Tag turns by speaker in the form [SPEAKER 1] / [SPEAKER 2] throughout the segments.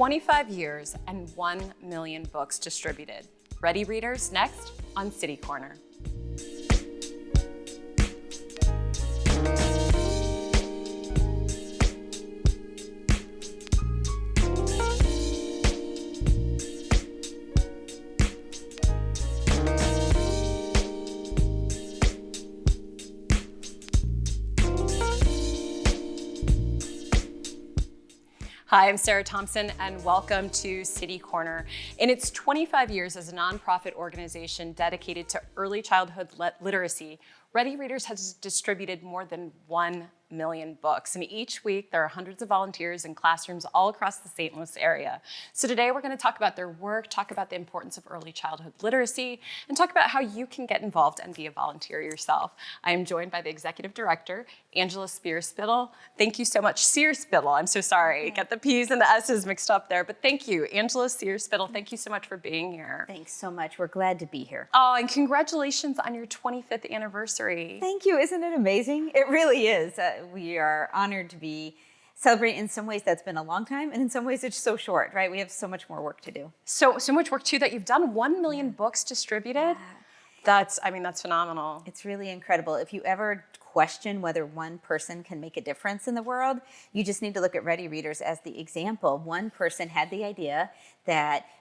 [SPEAKER 1] 25 years and 1 million books distributed. Ready, readers? Next on City Corner. Hi, I'm Sarah Thompson, and welcome to City Corner. In its 25 years as a nonprofit organization dedicated to early childhood literacy, Ready Readers has distributed more than 1 million books. And each week, there are hundreds of volunteers in classrooms all across the St. Louis area. So today, we're going to talk about their work, talk about the importance of early childhood literacy, and talk about how you can get involved and be a volunteer yourself. I am joined by the executive director, Angela Spear-Spittle. Thank you so much. Sear-Spittle, I'm so sorry. Get the P's and the S's mixed up there, but thank you. Angela Sear-Spittle, thank you so much for being here.
[SPEAKER 2] Thanks so much. We're glad to be here.
[SPEAKER 1] Oh, and congratulations on your 25th anniversary.
[SPEAKER 2] Thank you. Isn't it amazing? It really is. We are honored to be celebrating. In some ways, that's been a long time, and in some ways, it's so short, right? We have so much more work to do.
[SPEAKER 1] So much work, too, that you've done 1 million books distributed. That's phenomenal.
[SPEAKER 2] It's really incredible. If you ever question whether one person can make a difference in the world, you just need to look at Ready Readers as the example. One person had the idea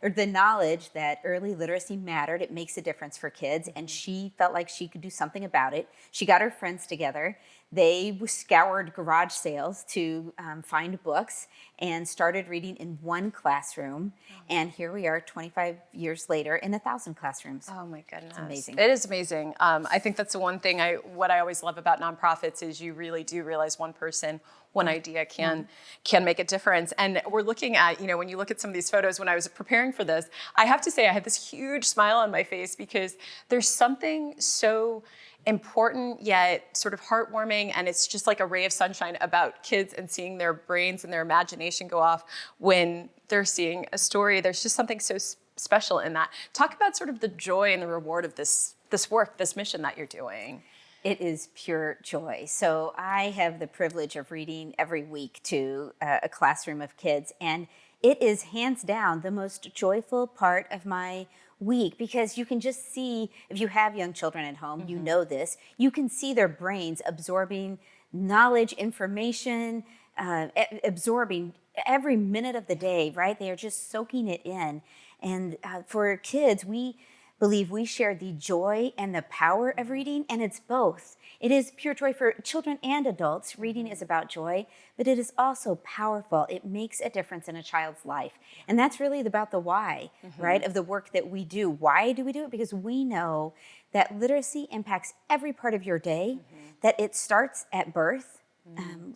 [SPEAKER 2] or the knowledge that early literacy mattered. It makes a difference for kids, and she felt like she could do something about it. She got her friends together. They scoured garage sales to find books and started reading in one classroom. And here we are 25 years later in 1,000 classrooms.
[SPEAKER 1] Oh my goodness.
[SPEAKER 2] It's amazing.
[SPEAKER 1] It is amazing. I think that's the one thing what I always love about nonprofits is you really do realize one person, one idea can make a difference. And we're looking at, when you look at some of these photos, when I was preparing for this, I have to say I had this huge smile on my face because there's something so important yet sort of heartwarming, and it's just like a ray of sunshine about kids and seeing their brains and their imagination go off when they're seeing a story. There's just something so special in that. Talk about sort of the joy and the reward of this work, this mission that you're doing.
[SPEAKER 2] It is pure joy. So I have the privilege of reading every week to a classroom of kids, and it is hands down the most joyful part of my week because you can just see, if you have young children at home, you know this, you can see their brains absorbing knowledge, information, absorbing every minute of the day, right? They are just soaking it in. And for kids, we believe we share the joy and the power of reading, and it's both. It is pure joy for children and adults. Reading is about joy, but it is also powerful. It makes a difference in a child's life. And that's really about the why, right, of the work that we do. Why do we do it? Because we know that literacy impacts every part of your day, that it starts at birth.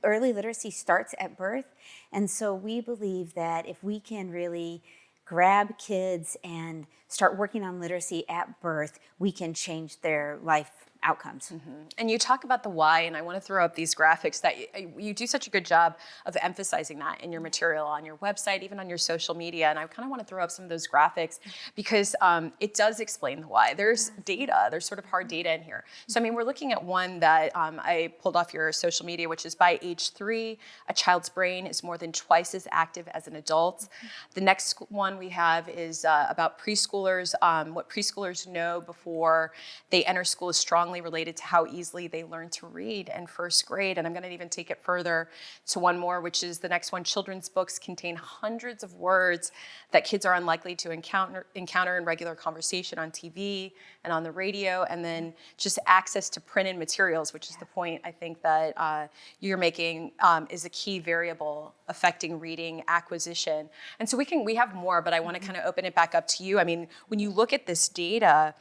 [SPEAKER 2] Early literacy starts at birth. And so we believe that if we can really grab kids and start working on literacy at birth, we can change their life outcomes.
[SPEAKER 1] And you talk about the why, and I want to throw up these graphics that you do such a good job of emphasizing that in your material on your website, even on your social media. And I kind of want to throw up some of those graphics because it does explain the why. There's data, there's sort of hard data in here. So, we're looking at one that I pulled off your social media, which is by age 3, a child's brain is more than twice as active as an adult. The next one we have is about preschoolers. What preschoolers know before they enter school is strongly related to how easily they learn to read in first grade. And I'm going to even take it further to one more, which is the next one. Children's books contain hundreds of words that kids are unlikely to encounter in regular conversation on TV and on the radio. And then just access to printed materials, which is the point I think that you're making, is a key variable affecting reading acquisition. And so we have more, but I want to kind of open it back up to you. When you look at this data,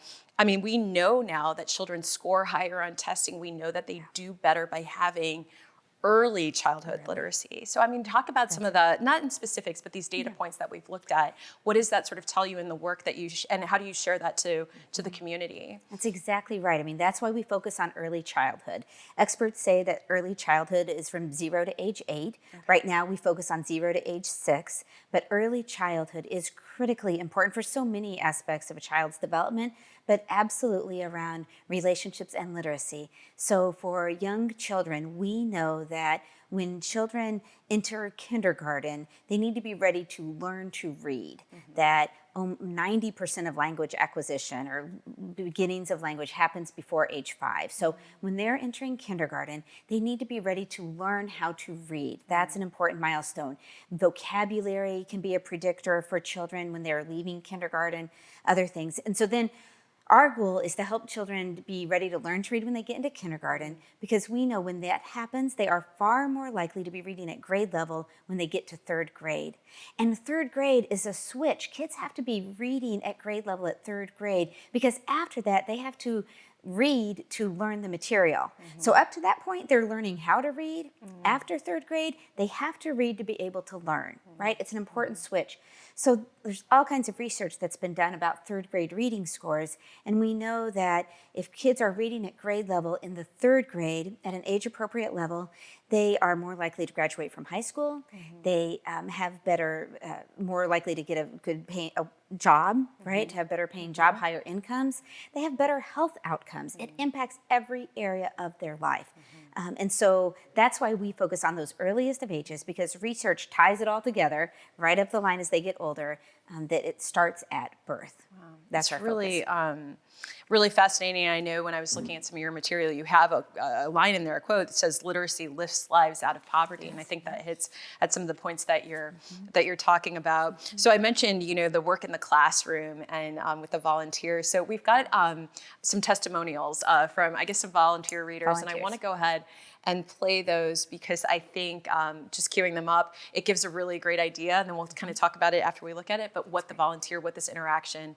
[SPEAKER 1] we know now that children score higher on testing. We know that they do better by having early childhood literacy. So, talk about some of the, not in specifics, but these data points that we've looked at. What does that sort of tell you in the work that and how do you share that to the community?
[SPEAKER 2] That's exactly right. That's why we focus on early childhood. Experts say that early childhood is from 0 to age 8. Okay. Right now, we focus on 0 to age 6, but early childhood is critically important for so many aspects of a child's development, but absolutely around relationships and literacy. So for young children, we know that when children enter kindergarten, they need to be ready to learn to read. That 90% of language acquisition or beginnings of language happens before age 5. So when they're entering kindergarten, they need to be ready to learn how to read. That's an important milestone. Vocabulary can be a predictor for children when they're leaving kindergarten, other things. And so then our goal is to help children be ready to learn to read when they get into kindergarten, because we know when that happens, they are far more likely to be reading at grade level when they get to 3rd grade. And 3rd grade is a switch. Kids have to be reading at grade level at 3rd grade, because after that, they have to read to learn the material. So up to that point, they're learning how to read. After 3rd grade, they have to read to be able to learn, right? It's an important switch. So there's all kinds of research that's been done about 3rd grade reading scores, and we know that if kids are reading at grade level in the 3rd grade at an age-appropriate level, they are more likely to graduate from high school. They have better, more likely to get a good paying job, right? To have better paying job, higher incomes. They have better health outcomes. It impacts every area of their life. And so that's why we focus on those earliest of ages, because research ties it all together right up the line as they get older, that it starts at birth.
[SPEAKER 1] Wow.
[SPEAKER 2] That's
[SPEAKER 1] it's
[SPEAKER 2] our
[SPEAKER 1] really,
[SPEAKER 2] focus.
[SPEAKER 1] Really fascinating. I know when I was looking at some of your material, you have a line in there, a quote that says, "Literacy lifts lives out of poverty," and I think that hits at some of the points that you're talking about. So I mentioned, the work in the classroom and with the volunteers. So we've got some testimonials from, I guess, some volunteer readers, and I want to go ahead and play those, because I think just queuing them up, it gives a really great idea, and then we'll kind of talk about it after we look at it, but what this interaction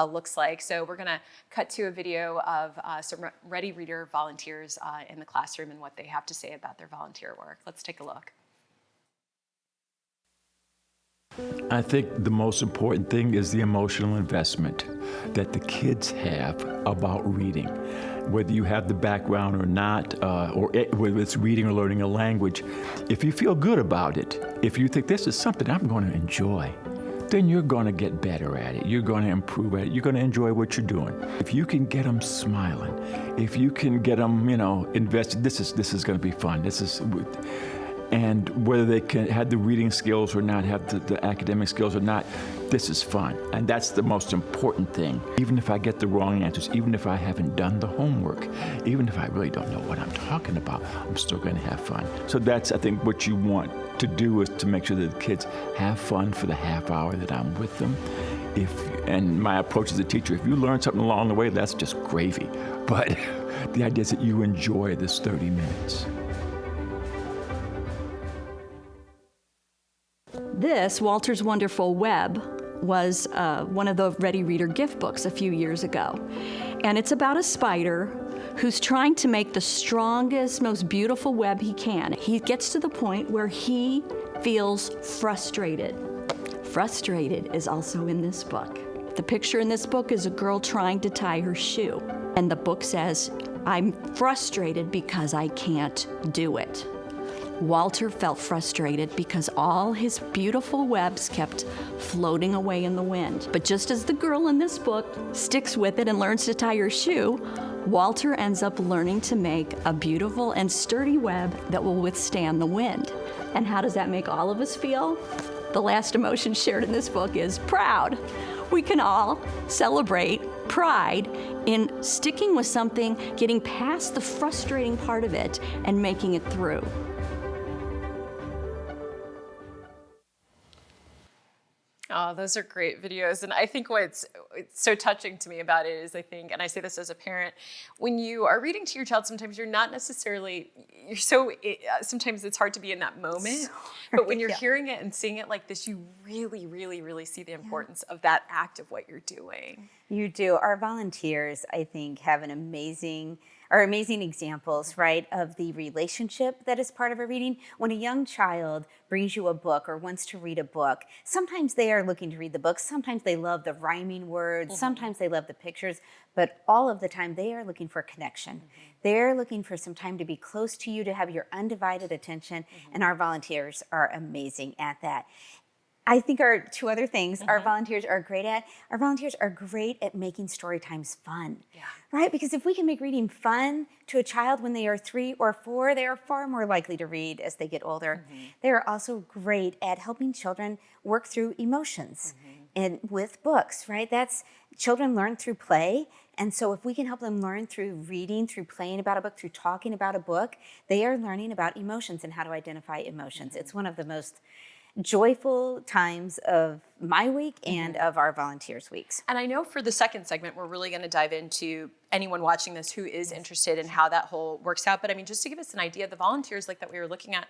[SPEAKER 1] looks like. So we're gonna cut to a video of some Ready Reader volunteers in the classroom and what they have to say about their volunteer work. Let's take a look.
[SPEAKER 3] I think the most important thing is the emotional investment that the kids have about reading. Whether you have the background or not, or whether it's reading or learning a language, if you feel good about it, if you think this is something I'm going to enjoy, then you're going to get better at it. You're going to improve at it. You're going to enjoy what you're doing. If you can get them smiling, if you can get them, invested, this is going to be fun. And whether they can have the reading skills or not, have the academic skills or not, this is fun. And that's the most important thing. Even if I get the wrong answers, even if I haven't done the homework, even if I really don't know what I'm talking about, I'm still going to have fun. So that's, I think, what you want to do, is to make sure that the kids have fun for the half hour that I'm with them. And my approach as a teacher, if you learn something along the way, that's just gravy. But the idea is that you enjoy this 30 minutes.
[SPEAKER 4] This, Walter's Wonderful Web, was one of the Ready Reader gift books a few years ago. And it's about a spider who's trying to make the strongest, most beautiful web he can. He gets to the point where he feels frustrated. Frustrated is also in this book. The picture in this book is a girl trying to tie her shoe. And the book says, "I'm frustrated because I can't do it." Walter felt frustrated because all his beautiful webs kept floating away in the wind. But just as the girl in this book sticks with it and learns to tie her shoe, Walter ends up learning to make a beautiful and sturdy web that will withstand the wind. And how does that make all of us feel? The last emotion shared in this book is proud. We can all celebrate pride in sticking with something, getting past the frustrating part of it, and making it through.
[SPEAKER 1] Oh, those are great videos. And I think what's so touching to me about it is, and I say this as a parent, when you are reading to your child, sometimes you're not necessarily, sometimes it's hard to be in that moment. But when you're hearing it and seeing it like this, you really, really, really see the importance of that act of what you're doing.
[SPEAKER 2] You do. Our volunteers, I think, have are amazing examples, right, of the relationship that is part of a reading. When a young child brings you a book or wants to read a book, sometimes they are looking to read the book, sometimes they love the rhyming words, sometimes they love the pictures, but all of the time they are looking for connection. They're looking for some time to be close to you, to have your undivided attention, and our volunteers are amazing at that. I think our two other things our volunteers are great at making story times fun.
[SPEAKER 1] Yeah.
[SPEAKER 2] Right? Because if we can make reading fun to a child when they are 3 or 4, they are far more likely to read as they get older. They are also great at helping children work through emotions and with books, right? Children learn through play. And so if we can help them learn through reading, through playing about a book, through talking about a book, they are learning about emotions and how to identify emotions. It's one of the most joyful times of my week and of our volunteers' weeks.
[SPEAKER 1] And I know for the second segment, we're really going to dive into anyone watching this who is interested in how that whole works out. But I mean, just to give us an idea, the volunteers like that we were looking at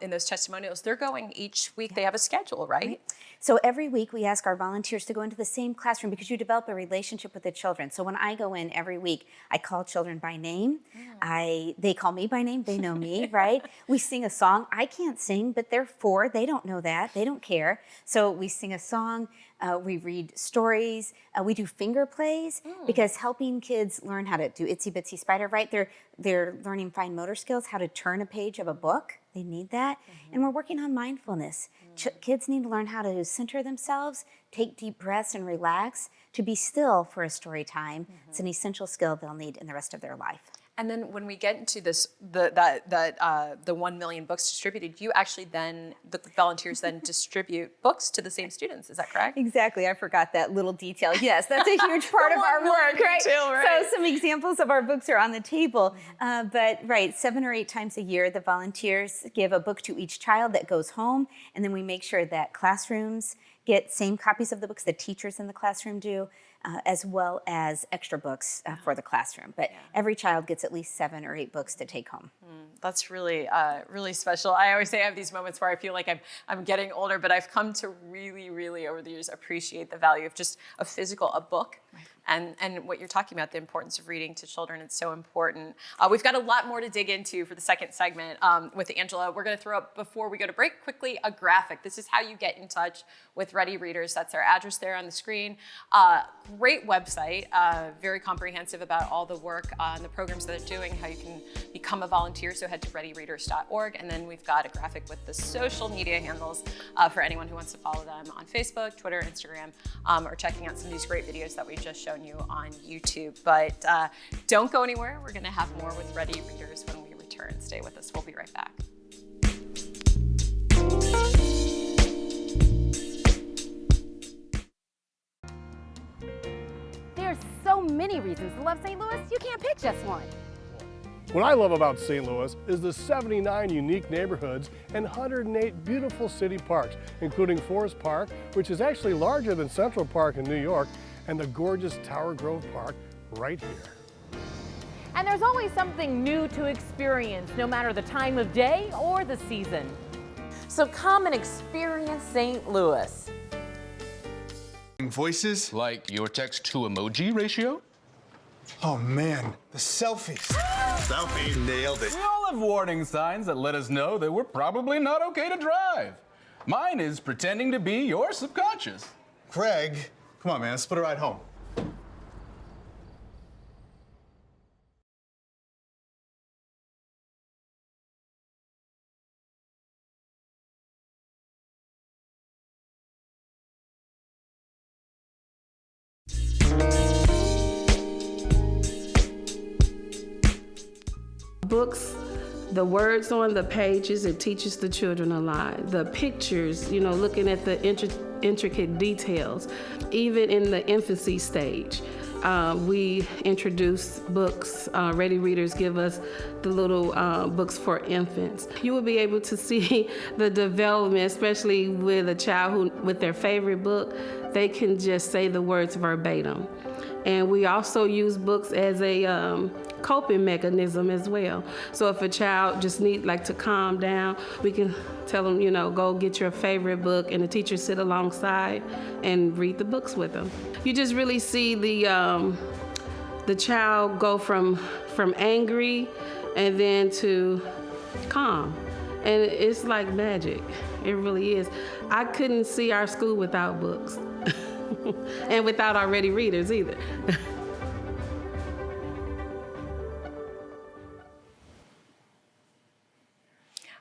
[SPEAKER 1] in those testimonials, they're going each week. They have a schedule, right?
[SPEAKER 2] So every week we ask our volunteers to go into the same classroom because you develop a relationship with the children. So when I go in every week, I call children by name. They call me by name. They know me, right? We sing a song. I can't sing, but they're 4. They don't know that. They don't care. So we sing a song. We read stories. We do finger plays because helping kids learn how to do Itsy Bitsy Spider, right? They're learning fine motor skills, how to turn a page of a book. They need that. And we're working on mindfulness. Kids need to learn how to center themselves, take deep breaths and relax, to be still for a story time. It's an essential skill they'll need in the rest of their life.
[SPEAKER 1] And then when we get into this, the 1 million books distributed, you actually then, the volunteers then distribute books to the same students. Is that correct?
[SPEAKER 2] Exactly. I forgot that little detail. Yes, that's a huge part of our work, right?
[SPEAKER 1] Detail, right?
[SPEAKER 2] So some examples of our books are on the table. But 7 or 8 times a year, the volunteers give a book to each child that goes home. And then we make sure that classrooms get same copies of the books the teachers in the classroom do, as well as extra books for the classroom. But every child gets at least 7 or 8 books to take home.
[SPEAKER 1] That's really, really special. I always say I have these moments where I feel like I'm getting older, but I've come to really, really over the years appreciate the value of just a book. And what you're talking about, the importance of reading to children, it's so important. We've got a lot more to dig into for the second segment with Angela. We're going to throw up, before we go to break, quickly a graphic. This is how you get in touch with Ready Readers. That's our address there on the screen. Great website, very comprehensive about all the work and the programs that they're doing, how you can become a volunteer. So head to readyreaders.org. And then we've got a graphic with the social media handles for anyone who wants to follow them on Facebook, Twitter, Instagram, or checking out some of these great videos that we've just shown you on YouTube. But don't go anywhere. We're going to have more with Ready Readers when we return. Stay with us. We'll be right back.
[SPEAKER 5] There's so many reasons to love St. Louis, you can't pick just one.
[SPEAKER 6] What I love about St. Louis is the 79 unique neighborhoods and 108 beautiful city parks, including Forest Park, which is actually larger than Central Park in New York, and the gorgeous Tower Grove Park right here.
[SPEAKER 5] And there's always something new to experience, no matter the time of day or the season. So come and experience St. Louis.
[SPEAKER 7] Voices?
[SPEAKER 8] Like your text to emoji ratio?
[SPEAKER 7] Oh man, the selfies. Selfie. Nailed it.
[SPEAKER 8] We all have warning signs that let us know that we're probably not okay to drive. Mine is pretending to be your subconscious.
[SPEAKER 7] Craig, come on man, let's split a ride home.
[SPEAKER 9] Books, the words on the pages, it teaches the children a lot. The pictures, looking at the intricate details, even in the infancy stage. We introduce books. Ready Readers give us the little books for infants. You will be able to see the development, especially with a child who, with their favorite book, they can just say the words verbatim. And we also use books as a coping mechanism as well. So if a child just need to calm down, we can tell them, go get your favorite book, and the teacher sit alongside and read the books with them. You just really see the child go from angry and then to calm. And it's like magic. It really is. I couldn't see our school without books. And without our Ready Readers either.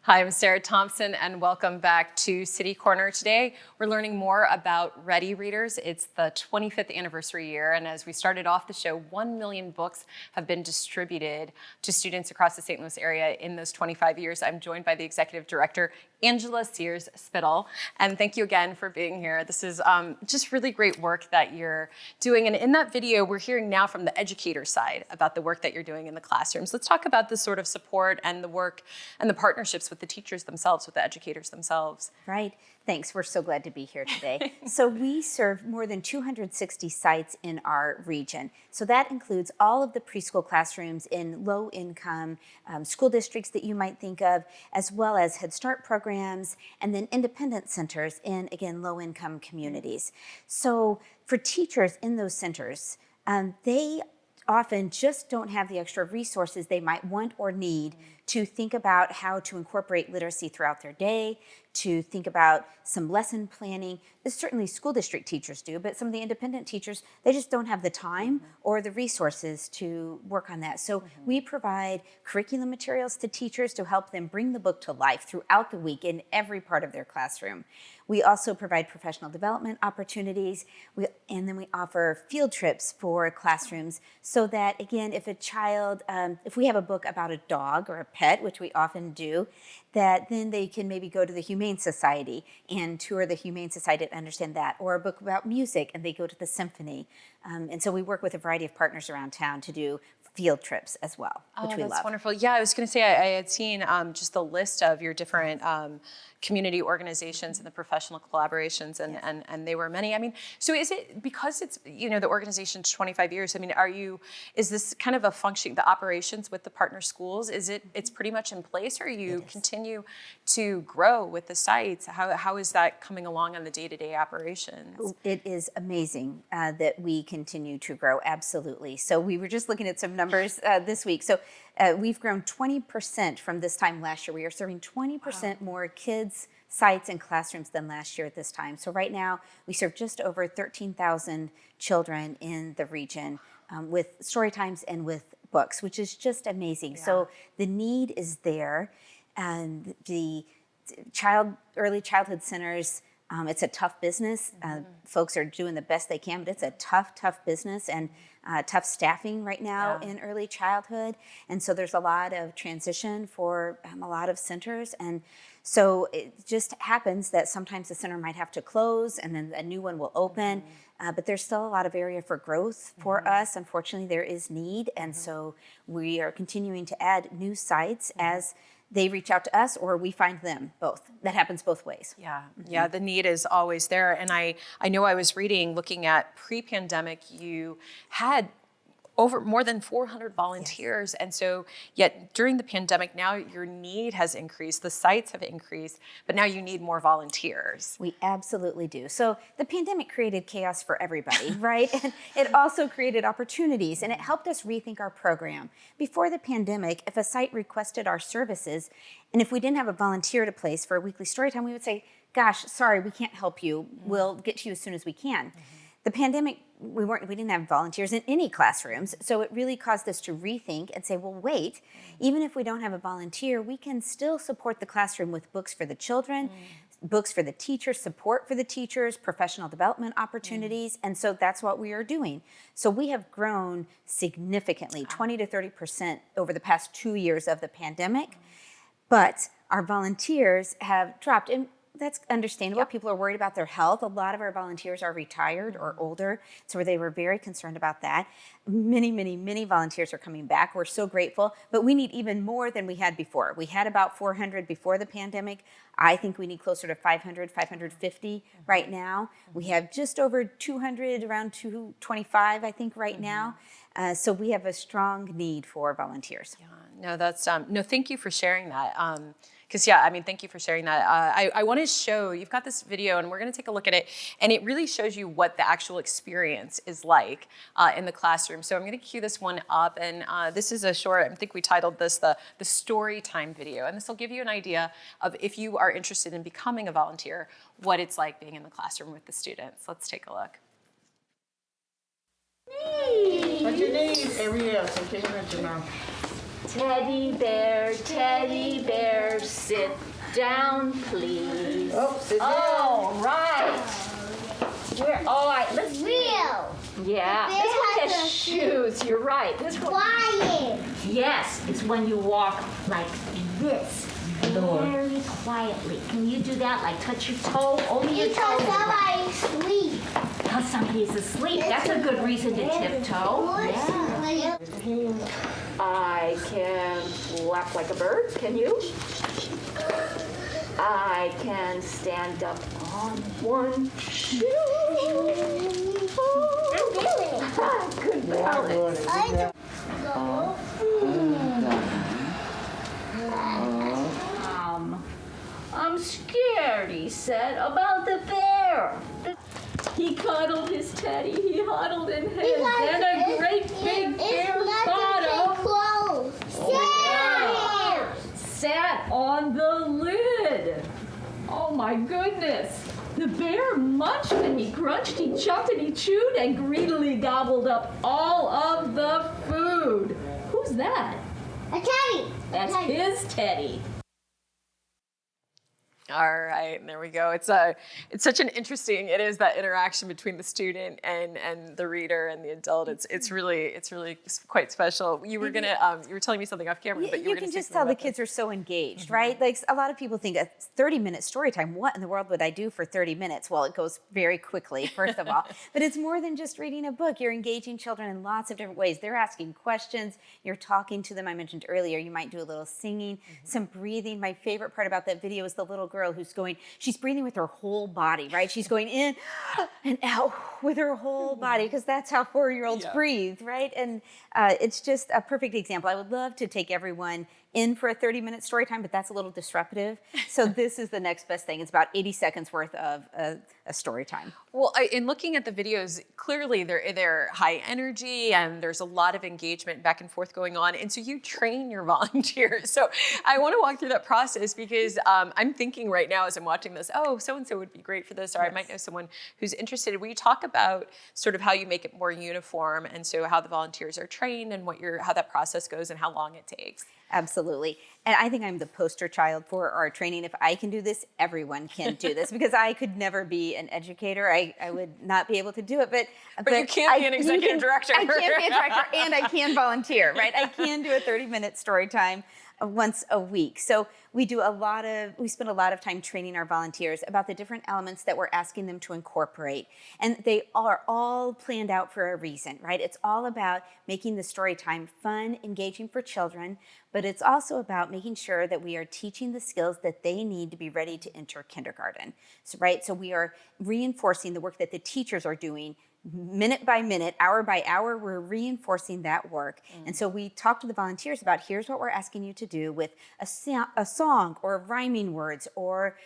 [SPEAKER 1] Hi, I'm Sarah Thompson, and welcome back to City Corner. Today, we're learning more about Ready Readers. It's the 25th anniversary year, and as we started off the show, 1 million books have been distributed to students across the St. Louis area in those 25 years. I'm joined by the Executive Director, Angela Sears-Spittle, and thank you again for being here. This is just really great work that you're doing, and in that video, we're hearing now from the educator side about the work that you're doing in the classrooms. Let's talk about the sort of support and the work and the partnerships with the teachers themselves, with the educators themselves.
[SPEAKER 2] Right. Thanks. We're so glad to be here today. So we serve more than 260 sites in our region. So that includes all of the preschool classrooms in low-income school districts that you might think of, as well as Head Start programs, and then independent centers in, again, low-income communities. So for teachers in those centers, they often just don't have the extra resources they might want or need to think about how to incorporate literacy throughout their day, to think about some lesson planning. Certainly school district teachers do, but some of the independent teachers, they just don't have the time or the resources to work on that. So we provide curriculum materials to teachers to help them bring the book to life throughout the week in every part of their classroom. We also provide professional development opportunities, and then we offer field trips for classrooms so that, again, if a child, if we have a book about a dog or a pet, which we often do, that then they can maybe go to the Humane Society and tour the Humane Society to understand that, or a book about music and they go to the symphony. And so we work with a variety of partners around town to do field trips as well, which we love.
[SPEAKER 1] That's wonderful. Yeah, I was going to say I had seen just the list of your different community organizations and the professional collaborations, and they were many. I mean, so is it because it's, you know, the organization's 25 years? I mean, is this kind of a function, the operations with the partner schools? It's pretty much in place, or you continue to grow with the sites? How is that coming along on the day-to-day operations?
[SPEAKER 2] It is amazing that we continue to grow, absolutely. So we were just looking at some numbers this week. So we've grown 20% from this time last year. We are serving 20% more kids, sites, and classrooms than last year at this time. So right now, we serve just over 13,000 children in the region with story times and with books, which is just amazing. Yeah. So the need is there. And the early childhood centers, it's a tough business. Folks are doing the best they can, but it's a tough business and tough staffing right now in early childhood. And so there's a lot of transition for a lot of centers. And so it just happens that sometimes the center might have to close and then a new one will open. But there's still a lot of area for growth for us. Unfortunately, there is need. And so we are continuing to add new sites as they reach out to us or we find them, both. That happens both ways.
[SPEAKER 1] Yeah, yeah, the need is always there. And I know I was looking at pre-pandemic, you had over more than 400 volunteers. Yes. And so yet during the pandemic, now your need has increased, the sites have increased, but now you need more volunteers.
[SPEAKER 2] We absolutely do. So the pandemic created chaos for everybody, right? And it also created opportunities, and it helped us rethink our program. Before the pandemic, if a site requested our services, and if we didn't have a volunteer to place for a weekly story time, we would say, gosh, sorry, we can't help you. We'll get to you as soon as we can. The pandemic, we didn't have volunteers in any classrooms, so it really caused us to rethink and say, well, wait, even if we don't have a volunteer, we can still support the classroom with books for the children, books for the teachers, support for the teachers, professional development opportunities, and so that's what we are doing. So we have grown significantly, 20 to 30% over the past 2 years of the pandemic, but our volunteers have dropped. And that's understandable. Yep. People are worried about their health. A lot of our volunteers are retired or older, so they were very concerned about that. Many volunteers are coming back. We're so grateful, but we need even more than we had before. We had about 400 before the pandemic. I think we need closer to 500, 550 right now. We have just over 200, around 225, I think, right now. So we have a strong need for volunteers.
[SPEAKER 1] Yeah, no, that's no. Thank you for sharing that. Because thank you for sharing that. I want to show, you've got this video and we're going to take a look at it, and it really shows you what the actual experience is like in the classroom. So I'm going to cue this one up, and this is a short, I think we titled this the story time video, and this will give you an idea of, if you are interested in becoming a volunteer, what it's like being in the classroom with the students. Let's take a look.
[SPEAKER 10] What you need? Every else, okay, now. Teddy bear, sit down, please.
[SPEAKER 11] Oh, sit down.
[SPEAKER 10] All right. All right, let's
[SPEAKER 11] Real.
[SPEAKER 10] Yeah,
[SPEAKER 11] Bear
[SPEAKER 10] this one
[SPEAKER 11] has
[SPEAKER 10] has
[SPEAKER 11] a
[SPEAKER 10] shoes. You're right. This one.
[SPEAKER 11] Quiet.
[SPEAKER 10] Yes, it's when you walk like this, very quietly. Can you do that? Like touch your toe, only your toe.
[SPEAKER 11] Because somebody sleep.
[SPEAKER 10] Because somebody's asleep. That's a good reason to tiptoe. Yeah. I can flap like a bird. Can you? I can stand up on one shoe.
[SPEAKER 11] I'm doing it.
[SPEAKER 10] Good balance.
[SPEAKER 11] I don't go.
[SPEAKER 10] I'm scared, he said, about the bear. He cuddled his teddy. He huddled in his, and a great big bear bottom sat on the lid. Oh my goodness. The bear munched and he crunched, he chucked and he chewed and greedily gobbled up all of the food. Who's that?
[SPEAKER 11] A teddy.
[SPEAKER 10] That's his teddy.
[SPEAKER 1] All right, and there we go. It's such an interesting. It is that interaction between the student and the reader and the adult. It's really quite special. You were you were telling me something off camera, but you were
[SPEAKER 2] can
[SPEAKER 1] gonna say
[SPEAKER 2] just
[SPEAKER 1] something
[SPEAKER 2] tell the
[SPEAKER 1] about
[SPEAKER 2] kids
[SPEAKER 1] this.
[SPEAKER 2] are so engaged, right? Like a lot of people think a 30-minute story time. What in the world would I do for 30 minutes? Well, it goes very quickly, first of all. But it's more than just reading a book. You're engaging children in lots of different ways. They're asking questions. You're talking to them. I mentioned earlier, you might do a little singing, some breathing. My favorite part about that video is the little girl who's going. She's breathing with her whole body, right? She's going in and out with her whole body because that's how 4-year-olds breathe, right? And it's just a perfect example. I would love to take everyone in for a 30-minute story time, but that's a little disruptive. So this is the next best thing. It's about 80 seconds worth of a story time.
[SPEAKER 1] Well, in looking at the videos, clearly they're high energy and there's a lot of engagement back and forth going on. And so you train your volunteers. So I want to walk through that process because I'm thinking right now as I'm watching this, oh, so-and-so would be great for this, or I might know someone who's interested. Will you talk about sort of how you make it more uniform and so how the volunteers are trained and how that process goes and how long it takes?
[SPEAKER 2] Absolutely. And I think I'm the poster child for our training. If I can do this, everyone can do this because I could never be an educator. I would not be able to do it. But
[SPEAKER 1] you can't be an executive director.
[SPEAKER 2] I can't be a director and I can volunteer, right? I can do a 30-minute story time once a week. So we spend a lot of time training our volunteers about the different elements that we're asking them to incorporate. And they are all planned out for a reason, right? It's all about making the story time fun, engaging for children, but it's also about making sure that we are teaching the skills that they need to be ready to enter kindergarten. So, right? So we are reinforcing the work that the teachers are doing minute by minute, hour by hour, we're reinforcing that work. And so we talk to the volunteers about here's what we're asking you to do with a song or rhyming words or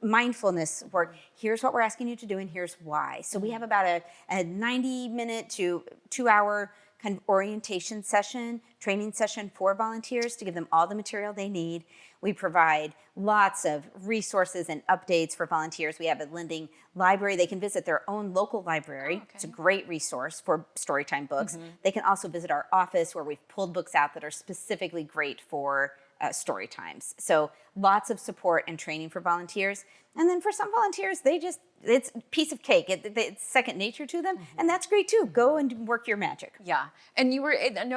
[SPEAKER 2] mindfulness work. Here's what we're asking you to do and here's why. So we have about a 90-minute to 2-hour kind of orientation session, training session for volunteers to give them all the material they need. We provide lots of resources and updates for volunteers. We have a lending library. They can visit their own local library. Oh, okay. It's a great resource for storytime books. They can also visit our office where we've pulled books out that are specifically great for story times. So lots of support and training for volunteers. And then for some volunteers, it's a piece of cake. It's second nature to them, and that's great too. Go and work your magic.
[SPEAKER 1] Yeah, and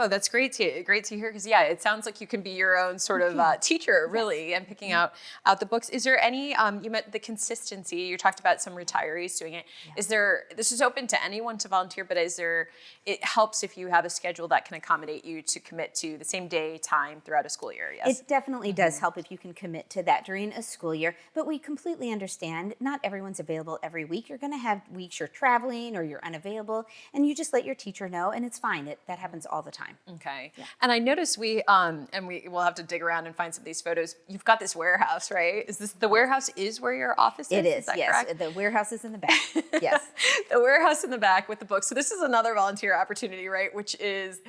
[SPEAKER 1] that's great to hear because it sounds like you can be your own sort of teacher really, and picking out the books. Is there any? You meant the consistency. You talked about some retirees doing it. Yeah. This is open to anyone to volunteer, but it helps if you have a schedule that can accommodate you to commit to the same day, time throughout a school year. Yes,
[SPEAKER 2] it definitely does help if you can commit to that during a school year. But we completely understand not everyone's available every week. You're going to have weeks you're traveling or you're unavailable, and you just let your teacher know, and it's fine. That happens all the time.
[SPEAKER 1] Okay. Yeah. And I noticed we will have to dig around and find some of these photos. You've got this warehouse, right? Is this the warehouse is where your office is?
[SPEAKER 2] It is,
[SPEAKER 1] that
[SPEAKER 2] yes.
[SPEAKER 1] Correct?
[SPEAKER 2] The warehouse is in the back. Yes.
[SPEAKER 1] The warehouse in the back with the books. So this is another volunteer opportunity, right? Which is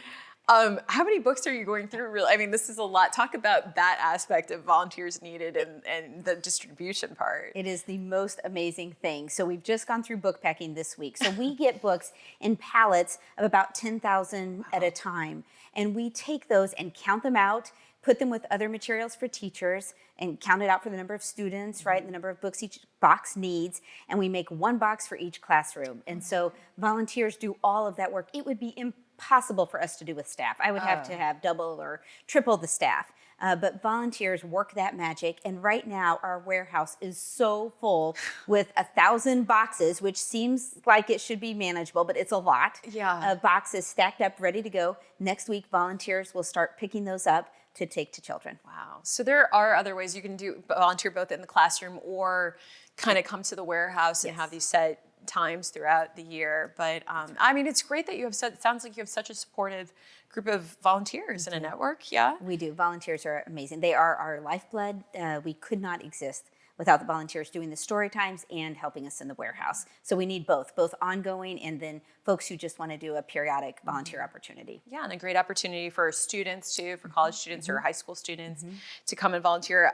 [SPEAKER 1] How many books are you going through? Really, I mean, this is a lot. Talk about that aspect of volunteers needed and the distribution part.
[SPEAKER 2] It is the most amazing thing. So we've just gone through book packing this week. So we get books in pallets of about 10,000 at a time. And we take those and count them out, put them with other materials for teachers, and count it out for the number of students, right? And the number of books each box needs. And we make one box for each classroom. And so volunteers do all of that work. It would be impossible for us to do with staff. I would have to have double or triple the staff. But volunteers work that magic. And right now, our warehouse is so full with 1,000 boxes, which seems like it should be manageable, but it's a lot.
[SPEAKER 1] Yeah.
[SPEAKER 2] Boxes stacked up, ready to go. Next week, volunteers will start picking those up to take to children.
[SPEAKER 1] Wow. So there are other ways you can volunteer both in the classroom or kind of come to the warehouse and have these set times throughout the year. But I mean, it's great that you have it sounds like you have such a supportive group of volunteers and a network. Yeah.
[SPEAKER 2] We do. Volunteers are amazing. They are our lifeblood. We could not exist without the volunteers doing the story times and helping us in the warehouse. So we need both ongoing and then folks who just want to do a periodic volunteer opportunity.
[SPEAKER 1] Yeah, and a great opportunity for students too, for college students or high school students to come and volunteer.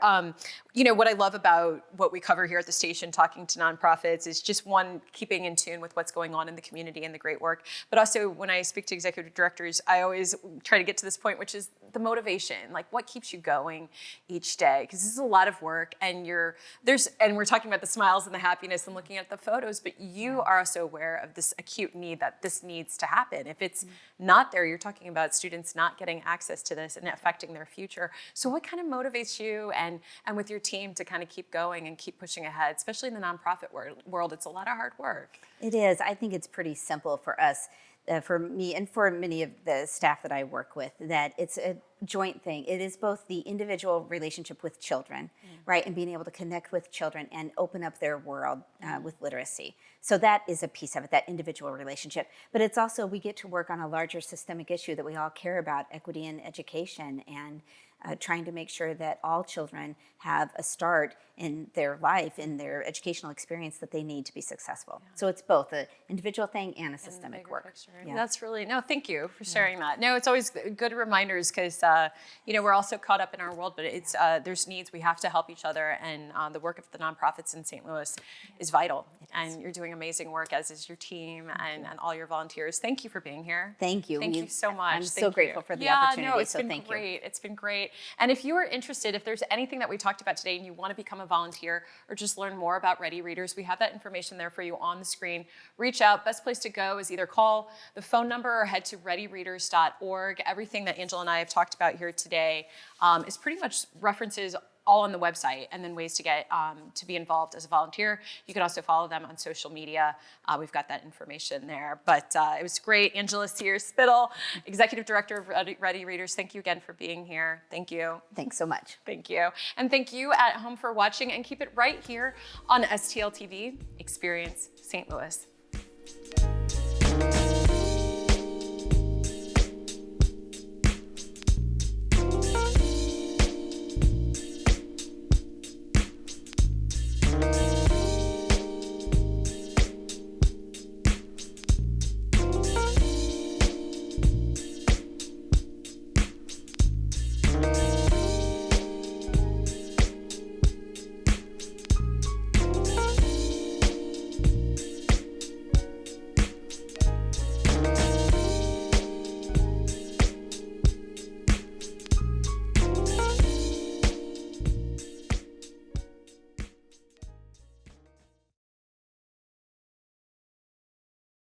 [SPEAKER 1] You know, what I love about what we cover here at the station, talking to nonprofits, is just one, keeping in tune with what's going on in the community and the great work. But also when I speak to executive directors, I always try to get to this point, which is the motivation, like what keeps you going each day? Because this is a lot of work and we're talking about the smiles and the happiness and looking at the photos, but you are also aware of this acute need that this needs to happen. If it's not there, you're talking about students not getting access to this and affecting their future. So what kind of motivates you and with your team to kind of keep going and keep pushing ahead, especially in the nonprofit world? It's a lot of hard work.
[SPEAKER 2] It is. I think it's pretty simple for us, for me and for many of the staff that I work with, that it's a joint thing. It is both the individual relationship with children, right, and being able to connect with children and open up their world with literacy. So that is a piece of it, that individual relationship. But it's also, we get to work on a larger systemic issue that we all care about, equity in education, and trying to make sure that all children have a start in their life, in their educational experience that they need to be successful. So it's both an individual thing and a systemic work.
[SPEAKER 1] Yeah. That's really, thank you for sharing that. No, it's always good reminders because, we're all so caught up in our world, but it's there's needs. We have to help each other, and the work of the nonprofits in St. Louis is vital. And you're doing amazing work, as is your team and all your volunteers. Thank you for being here.
[SPEAKER 2] Thank you.
[SPEAKER 1] Thank you so much.
[SPEAKER 2] I'm so grateful for the opportunity.
[SPEAKER 1] It's been great. It's been great. And if you are interested, if there's anything that we talked about today and you want to become a volunteer or just learn more about Ready Readers, we have that information there for you on the screen. Reach out. Best place to go is either call the phone number or head to readyreaders.org. Everything that Angela and I have talked about here today is pretty much references all on the website, and then ways to get to be involved as a volunteer. You can also follow them on social media. We've got that information there. But it was great. Angela Sears-Spittle, Executive Director of Ready Readers, thank you again for being here. Thank you.
[SPEAKER 2] Thanks so much.
[SPEAKER 1] Thank you. And thank you at home for watching, and keep it right here on STL TV, Experience St. Louis.